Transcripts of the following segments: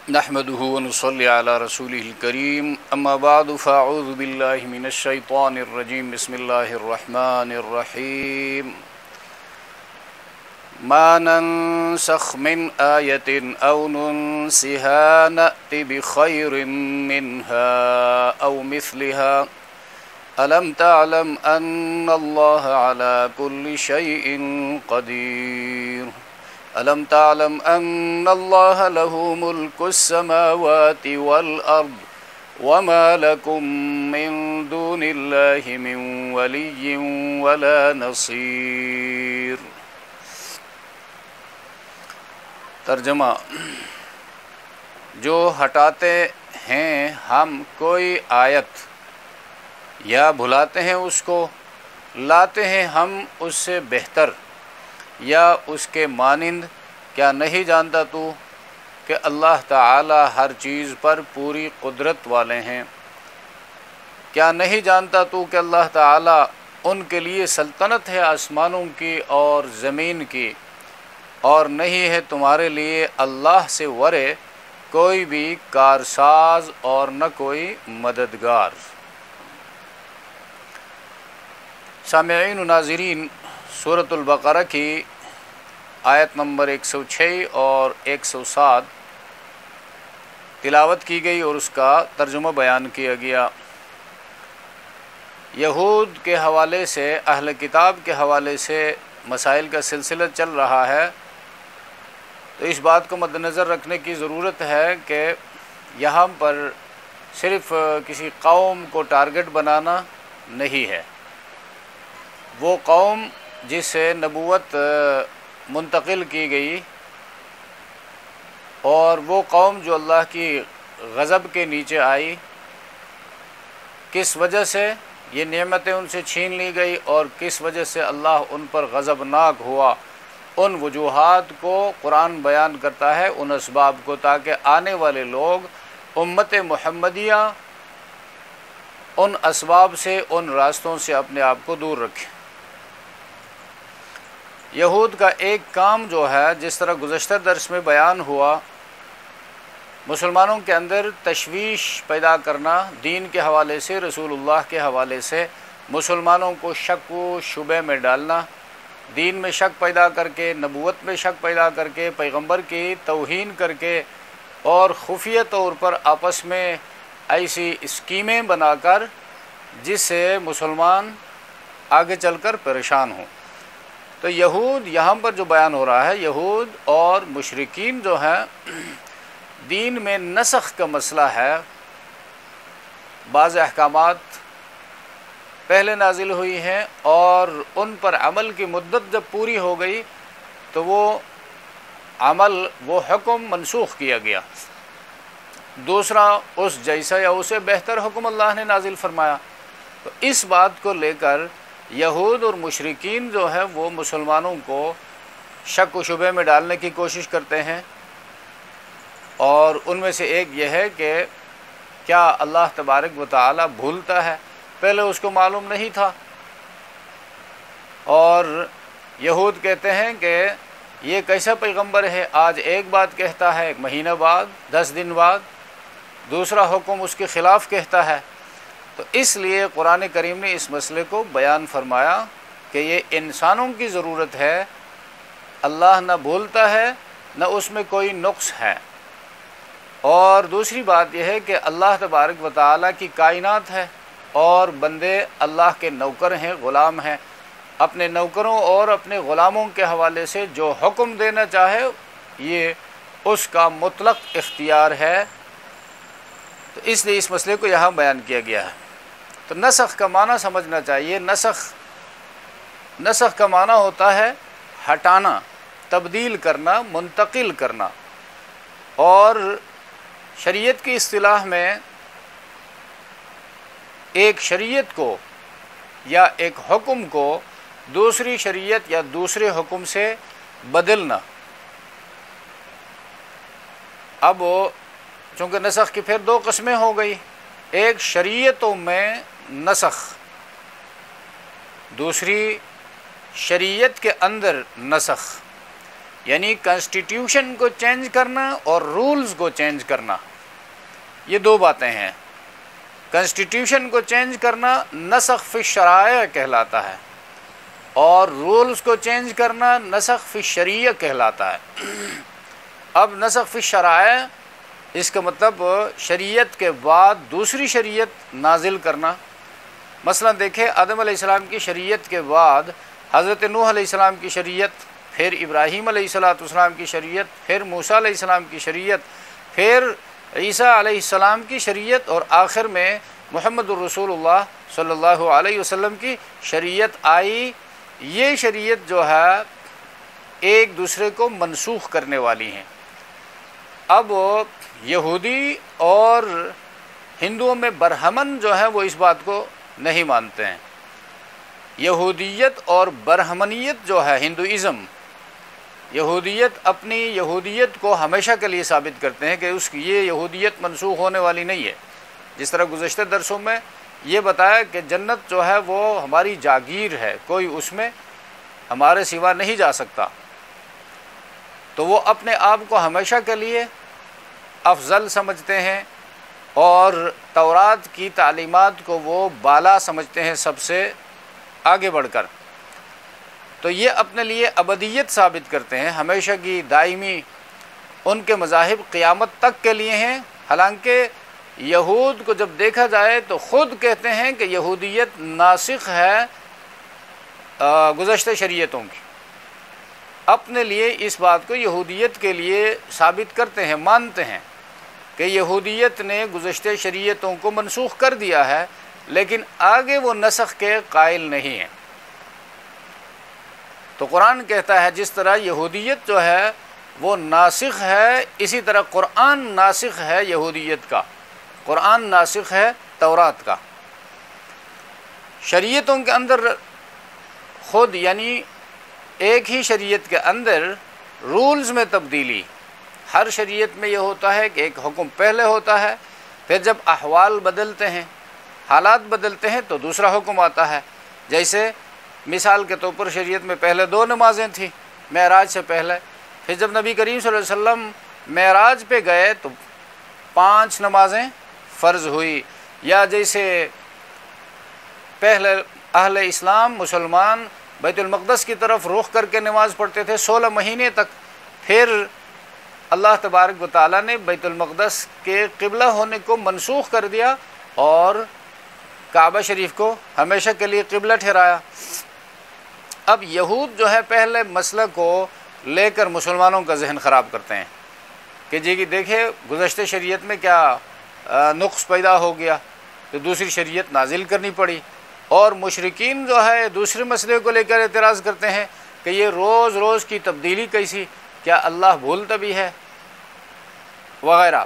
نحمده ونصلي على رسوله الكريم اما بعد فاعوذ بالله من الشيطان الرجيم بسم الله الرحمن الرحيم ما ننسخ من آية أو ننسها نأت بخير منها أو مثلها ألم تعلم أن الله على كل شيء قدير ألم تعلم أن الله له ملك السماوات والأرض وما لكم من دون الله من ولي ولا نصير۔ ترجمہ: جو ہٹاتے ہیں ہم کوئی آیت یا بھلاتے ہیں اس کو، لاتے ہیں ہم اس سے بہتر یا اس کے مانند، کیا نہیں جانتا تو کہ اللہ تعالی ہر چیز پر پوری قدرت والے ہیں؟ کیا نہیں جانتا تو کہ اللہ تعالی ان کے لیے سلطنت ہے آسمانوں کی اور زمین کی، اور نہیں ہے تمہارے لیے اللہ سے ورے کوئی بھی کارساز اور نہ کوئی مددگار۔ سامعین و ناظرین، سورۃ البقرہ کی آیت نمبر 106 اور 107 تلاوت کی گئی اور اس کا ترجمہ بیان کیا گیا۔ یہود کے حوالے سے، اہل کتاب کے حوالے سے مسائل کا سلسلہ چل رہا ہے، تو اس بات کو مد نظر رکھنے کی ضرورت ہے کہ یہاں پر صرف کسی قوم کو ٹارگٹ بنانا نہیں ہے۔ وہ قوم جس سے نبوت منتقل کی گئی، اور وہ قوم جو اللہ کی غضب کے نیچے آئی، کس وجہ سے یہ نعمتیں ان سے چھین لی گئی اور کس وجہ سے اللہ ان پر غضبناک ہوا، ان وجوہات کو قرآن بیان کرتا ہے، ان اسباب کو، تاکہ آنے والے لوگ امت محمدیہ ان اسباب سے، ان راستوں سے اپنے آپ کو دور رکھیں۔ یہود کا ایک کام جو ہے، جس طرح گزشتہ درس میں بیان ہوا، مسلمانوں کے اندر تشویش پیدا کرنا، دین کے حوالے سے، رسول اللہ کے حوالے سے مسلمانوں کو شک و شبہ میں ڈالنا، دین میں شک پیدا کر کے، نبوت میں شک پیدا کر کے، پیغمبر کی توہین کر کے، اور خفیہ طور پر آپس میں ایسی اسکیمیں بنا کر جس سے مسلمان آگے چل کر پریشان ہوں۔ تو یہود یہاں پر جو بیان ہو رہا ہے، یہود اور مشرکین جو ہیں، دین میں نسخ کا مسئلہ ہے۔ بعض احکامات پہلے نازل ہوئی ہیں اور ان پر عمل کی مدت جب پوری ہو گئی تو وہ عمل، وہ حکم منسوخ کیا گیا، دوسرا اس جیسا یا اسے بہتر حکم اللہ نے نازل فرمایا۔ تو اس بات کو لے کر یہود اور مشرکین جو ہے وہ مسلمانوں کو شک و شبہ میں ڈالنے کی کوشش کرتے ہیں، اور ان میں سے ایک یہ ہے کہ کیا اللہ تبارک و تعالی بھولتا ہے؟ پہلے اس کو معلوم نہیں تھا، اور یہود کہتے ہیں کہ یہ کیسا پیغمبر ہے، آج ایک بات کہتا ہے، ایک مہینہ بعد، 10 دن بعد دوسرا حکم اس کے خلاف کہتا ہے۔ تو اس لیے قرآن کریم نے اس مسئلے کو بیان فرمایا کہ یہ انسانوں کی ضرورت ہے، اللہ نہ بھولتا ہے نہ اس میں کوئی نقص ہے۔ اور دوسری بات یہ ہے کہ اللہ تبارک و تعالیٰ کی کائنات ہے، اور بندے اللہ کے نوکر ہیں، غلام ہیں، اپنے نوکروں اور اپنے غلاموں کے حوالے سے جو حکم دینا چاہے یہ اس کا مطلق اختیار ہے۔ تو اس لیے اس مسئلے کو یہاں بیان کیا گیا ہے۔ تو نسخ کا معنی سمجھنا چاہیے۔ نسخ کا معنی ہوتا ہے ہٹانا، تبدیل کرنا، منتقل کرنا، اور شریعت کی اصطلاح میں ایک شریعت کو یا ایک حکم کو دوسری شریعت یا دوسرے حکم سے بدلنا۔ اب چونکہ نسخ کی پھر 2 قسمیں ہو گئی، ایک شریعتوں میں نسخ، دوسری شریعت کے اندر نسخ۔ یعنی کنسٹیٹیوشن کو چینج کرنا اور رولز کو چینج کرنا، یہ دو باتیں ہیں۔ کنسٹیٹیوشن کو چینج کرنا نسخ فی الشرائع کہلاتا ہے، اور رولز کو چینج کرنا نسخ فی الشریعہ کہلاتا ہے۔ اب نسخ فی الشرائع اس کا مطلب شریعت کے بعد دوسری شریعت نازل کرنا۔ مثلا دیکھیں، آدم علیہ السلام کی شریعت کے بعد حضرت نوح علیہ السلام کی شریعت، پھر ابراہیم علیہ السلام کی شریعت، پھر موسیٰ علیہ السلام کی شریعت، پھر عیسیٰ علیہ السلام کی شریعت، اور آخر میں محمد الرسول اللہ صلی اللہ علیہ وسلم کی شریعت آئی۔ یہ شریعت جو ہے ایک دوسرے کو منسوخ کرنے والی ہیں۔ اب یہودی اور ہندوؤں میں برہمن جو ہے وہ اس بات کو نہیں مانتے ہیں۔ یہودیت اور برہمنیت جو ہے ہندوازم، یہودیت اپنی یہودیت کو ہمیشہ کے لیے ثابت کرتے ہیں کہ یہ یہودیت منسوخ ہونے والی نہیں ہے۔ جس طرح گزشتہ درسوں میں یہ بتایا کہ جنت جو ہے وہ ہماری جاگیر ہے، کوئی اس میں ہمارے سوا نہیں جا سکتا، تو وہ اپنے آپ کو ہمیشہ کے لیے افضل سمجھتے ہیں، اور تورات کی تعلیمات کو وہ بالا سمجھتے ہیں سب سے آگے بڑھ کر۔ تو یہ اپنے لیے ابدیت ثابت کرتے ہیں، ہمیشہ کی دائمی۔ ان کے مذاہب قیامت تک کے لیے ہیں، حالانکہ یہود کو جب دیکھا جائے تو خود کہتے ہیں کہ یہودیت ناسخ ہے گزشتہ شریعتوں کی۔ اپنے لیے اس بات کو یہودیت کے لیے ثابت کرتے ہیں، مانتے ہیں کہ یہودیت نے گزشتہ شریعتوں کو منسوخ کر دیا ہے، لیکن آگے وہ نسخ کے قائل نہیں ہیں۔ تو قرآن کہتا ہے جس طرح یہودیت جو ہے وہ ناسخ ہے، اسی طرح قرآن ناسخ ہے یہودیت کا، قرآن ناسخ ہے تورات کا۔ شریعتوں کے اندر خود یعنی ایک ہی شریعت کے اندر رولز میں تبدیلی، ہر شریعت میں یہ ہوتا ہے کہ ایک حکم پہلے ہوتا ہے، پھر جب احوال بدلتے ہیں، حالات بدلتے ہیں تو دوسرا حکم آتا ہے۔ جیسے مثال کے طور پر شریعت میں پہلے 2 نمازیں تھیں معراج سے پہلے، پھر جب نبی کریم صلی اللہ علیہ وسلم معراج پہ گئے تو 5 نمازیں فرض ہوئی۔ یا جیسے پہلے اہل اسلام مسلمان بیت المقدس کی طرف رخ کر کے نماز پڑھتے تھے 16 مہینے تک، پھر اللہ تبارک و تعالیٰ نے بیت المقدس کے قبلہ ہونے کو منسوخ کر دیا اور کعبہ شریف کو ہمیشہ کے لیے قبلہ ٹھہرایا۔ اب یہود جو ہے پہلے مسئلہ کو لے کر مسلمانوں کا ذہن خراب کرتے ہیں کہ جی کہ دیکھیں گزشتہ شریعت میں کیا نقص پیدا ہو گیا، تو دوسری شریعت نازل کرنی پڑی۔ اور مشرکین جو ہے دوسرے مسئلے کو لے کر اعتراض کرتے ہیں کہ یہ روز روز کی تبدیلی کیسی، کیا اللہ بھولتا بھی ہے وغیرہ۔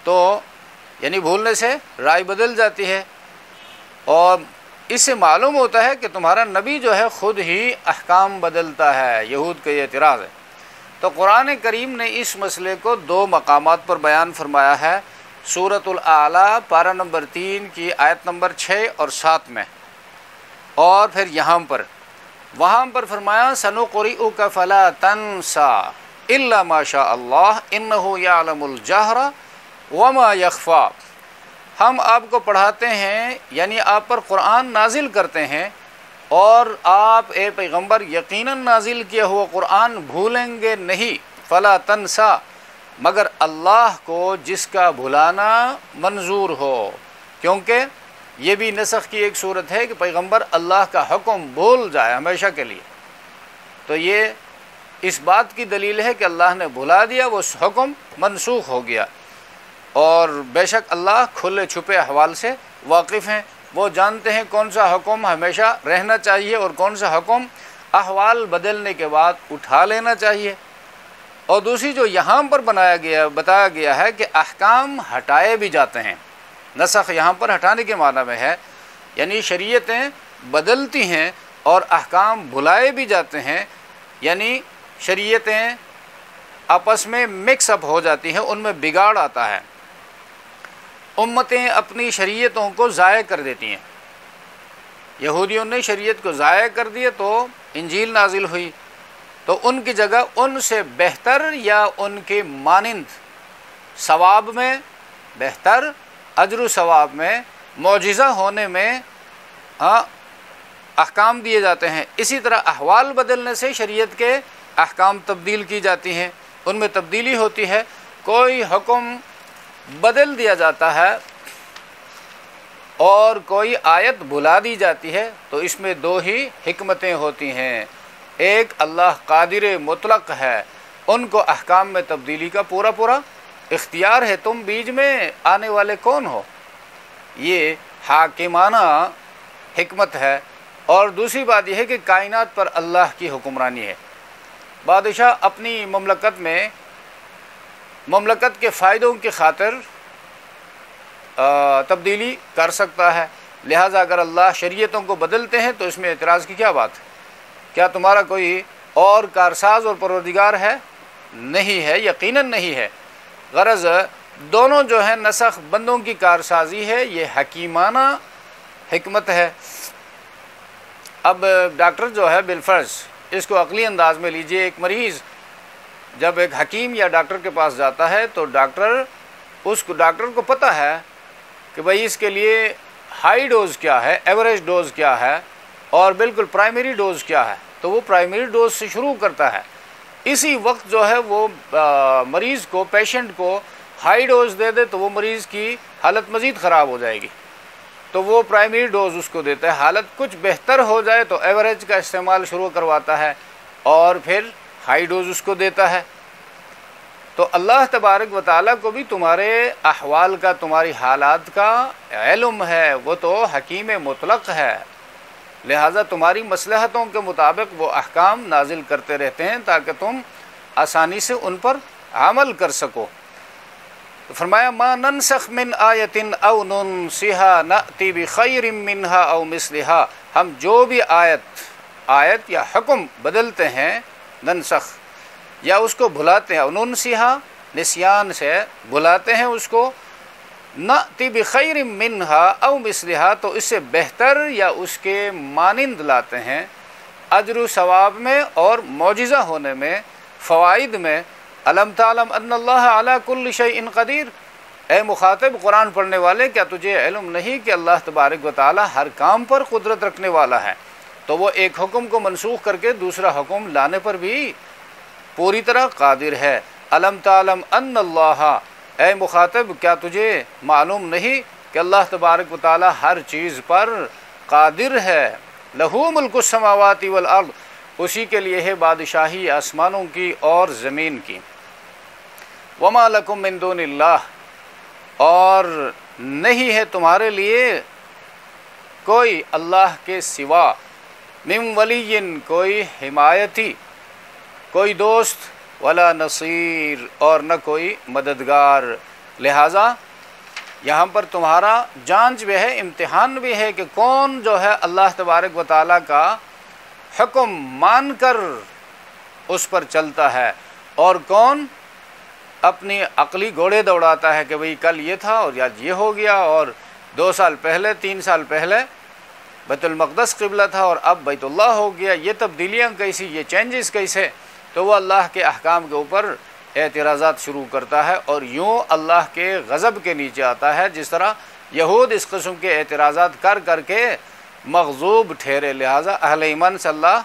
تو یعنی بھولنے سے رائے بدل جاتی ہے، اور اس سے معلوم ہوتا ہے کہ تمہارا نبی جو ہے خود ہی احکام بدلتا ہے۔ یہود کا یہ اعتراض ہے۔ تو قرآن کریم نے اس مسئلے کو 2 مقامات پر بیان فرمایا ہے، سورۃ الاعلیٰ پارہ نمبر 3 کی آیت نمبر 6 اور 7 میں، اور پھر وہاں پر فرمایا سنقرئک فلا تنسى الا ما شاء اللہ انہ یعلم الجہر وما یخفی۔ ہم آپ کو پڑھاتے ہیں، یعنی آپ پر قرآن نازل کرتے ہیں، اور آپ اے پیغمبر یقیناً نازل کیا ہوا قرآن بھولیں گے نہیں، فلا تنسا، مگر اللہ کو جس کا بھلانا منظور ہو، کیونکہ یہ بھی نسخ کی ایک صورت ہے کہ پیغمبر اللہ کا حکم بھول جائے ہمیشہ کے لیے، تو یہ اس بات کی دلیل ہے کہ اللہ نے بھلا دیا، وہ حکم منسوخ ہو گیا۔ اور بے شک اللہ کھلے چھپے احوال سے واقف ہیں، وہ جانتے ہیں کون سا حکم ہمیشہ رہنا چاہیے اور کون سا حکم احوال بدلنے کے بعد اٹھا لینا چاہیے۔ اور دوسری جو یہاں پر بتایا گیا ہے کہ احکام ہٹائے بھی جاتے ہیں، نسخ یہاں پر ہٹانے کے معنی میں ہے، یعنی شریعتیں بدلتی ہیں اور احکام بھلائے بھی جاتے ہیں، یعنی شریعتیں آپس میں مکس اپ ہو جاتی ہیں، ان میں بگاڑ آتا ہے، امتیں اپنی شریعتوں کو ضائع کر دیتی ہیں۔ یہودیوں نے شریعت کو ضائع کر دیا تو انجیل نازل ہوئی، تو ان کی جگہ ان سے بہتر یا ان کے مانند ثواب میں بہتر، اجر و ثواب میں، معجزہ ہونے میں احکام دیے جاتے ہیں۔ اسی طرح احوال بدلنے سے شریعت کے احکام تبدیل کی جاتی ہیں، ان میں تبدیلی ہوتی ہے۔ کوئی حکم بدل دیا جاتا ہے اور کوئی آیت بھلا دی جاتی ہے تو اس میں دو ہی حکمتیں ہوتی ہیں۔ ایک، اللہ قادر مطلق ہے، ان کو احکام میں تبدیلی کا پورا پورا اختیار ہے، تم بیچ میں آنے والے کون ہو، یہ حاکمانہ حکمت ہے۔ اور دوسری بات یہ ہے کہ کائنات پر اللہ کی حکمرانی ہے۔ بادشاہ اپنی مملکت میں مملکت کے فائدوں کی خاطر تبدیلی کر سکتا ہے، لہٰذا اگر اللہ شریعتوں کو بدلتے ہیں تو اس میں اعتراض کی کیا بات ہے؟ کیا تمہارا کوئی اور کارساز اور پروردگار ہے؟ نہیں ہے، یقیناً نہیں ہے۔ غرض دونوں جو ہیں نسخ بندوں کی کارسازی ہے، یہ حکیمانہ حکمت ہے۔ اب ڈاکٹر جو ہے بالفرض اس کو عقلی انداز میں لیجئے، ایک مریض جب ایک حکیم یا ڈاکٹر کے پاس جاتا ہے تو ڈاکٹر کو پتہ ہے کہ بھئی اس کے لیے ہائی ڈوز کیا ہے، ایوریج ڈوز کیا ہے اور بالکل پرائمری ڈوز کیا ہے، تو وہ پرائمری ڈوز سے شروع کرتا ہے۔ اسی وقت جو ہے وہ مریض کو، پیشنٹ کو ہائی ڈوز دے دے تو وہ مریض کی حالت مزید خراب ہو جائے گی، تو وہ پرائمری ڈوز اس کو دیتا ہے۔ حالت کچھ بہتر ہو جائے تو ایوریج کا استعمال شروع کرواتا ہے اور پھر ہائی ڈوز اس کو دیتا ہے۔ تو اللہ تبارک و تعالیٰ کو بھی تمہارے احوال کا، تمہاری حالات کا علم ہے، وہ تو حکیم مطلق ہے، لہٰذا تمہاری مصلحتوں کے مطابق وہ احکام نازل کرتے رہتے ہیں تاکہ تم آسانی سے ان پر عمل کر سکو۔ تو فرمایا ما ننسخ من آیت او ننسها نأتی بخیر منها او مثلها، ہم جو بھی آیت یا حکم بدلتے ہیں، ننسخ یا اس کو بھلاتے ہیں، او ننسها نسیان سے بھلاتے ہیں اس کو، نأتی بخیر منها او مثلها تو اس سے بہتر یا اس کے مانند لاتے ہیں، اجر و ثواب میں اور معجزہ ہونے میں، فوائد میں۔ الم تعلم ان اللہ علی کل شیء قدیر، اے مخاطب قرآن پڑھنے والے، کیا تجھے علم نہیں کہ اللہ تبارک و تعالی ہر کام پر قدرت رکھنے والا ہے؟ تو وہ ایک حکم کو منسوخ کر کے دوسرا حکم لانے پر بھی پوری طرح قادر ہے۔ الم تعلم ان اللہ، اے مخاطب کیا تجھے معلوم نہیں کہ اللہ تبارک و تعالی ہر چیز پر قادر ہے۔ لہو ملک السماوات والارض، اسی کے لیے ہے بادشاہی آسمانوں کی اور زمین کی۔ وما لکم من دون اللہ، اور نہیں ہے تمہارے لیے کوئی اللہ کے سوا، من ولی، کوئی حمایتی، کوئی دوست، ولا نصیر، اور نہ کوئی مددگار۔ لہٰذا یہاں پر تمہارا جانچ بھی ہے، امتحان بھی ہے کہ کون جو ہے اللہ تبارک و تعالیٰ کا حکم مان کر اس پر چلتا ہے اور کون اپنی عقلی گھوڑے دوڑاتا ہے کہ بھئی کل یہ تھا اور آج یہ ہو گیا، اور 2 سال پہلے 3 سال پہلے بیت المقدس قبلہ تھا اور اب بیت اللہ ہو گیا، یہ تبدیلیاں کیسی، یہ چینجز کیسے؟ تو وہ اللہ کے احکام کے اوپر اعتراضات شروع کرتا ہے اور یوں اللہ کے غضب کے نیچے آتا ہے، جس طرح یہود اس قسم کے اعتراضات کر کر کے مغضوب ٹھہرے۔ لہٰذا اہل ایمان سے اللہ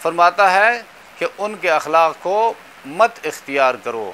فرماتا ہے کہ ان کے اخلاق کو مت اختیار کرو۔